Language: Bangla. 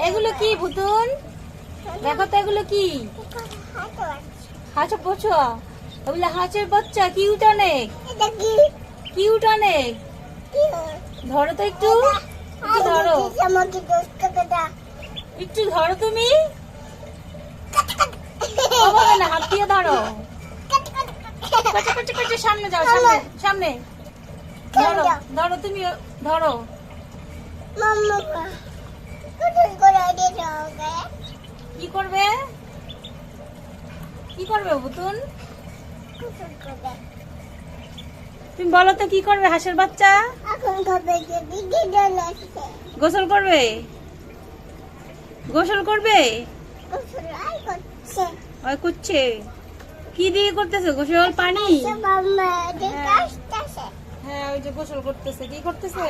এগুলো কি পুতুল? দেখো তো এগুলো কি? হাঁস বাচ্চা। এগুলো হাঁসের বাচ্চা। কিউট অনেক, কিউট অনেক। ধরো তো একটু, একটু ধরো, একটু ধরো তুমি। হবে না, হাত দিয়ে ধরো। সামনে যাও, সামনে সামনে ধরো, ধরো তুমি ধরো। কি করবে, কি করবে পুতুল? তুমি বলো তো কি করবে হাঁসের বাচ্চা? গোসল করবে, গোসল করবে। ওই করছে, কি দিয়ে করতেছে গোসল? পানি। হ্যাঁ ওই যে গোসল করতেছে। কি করতেছে?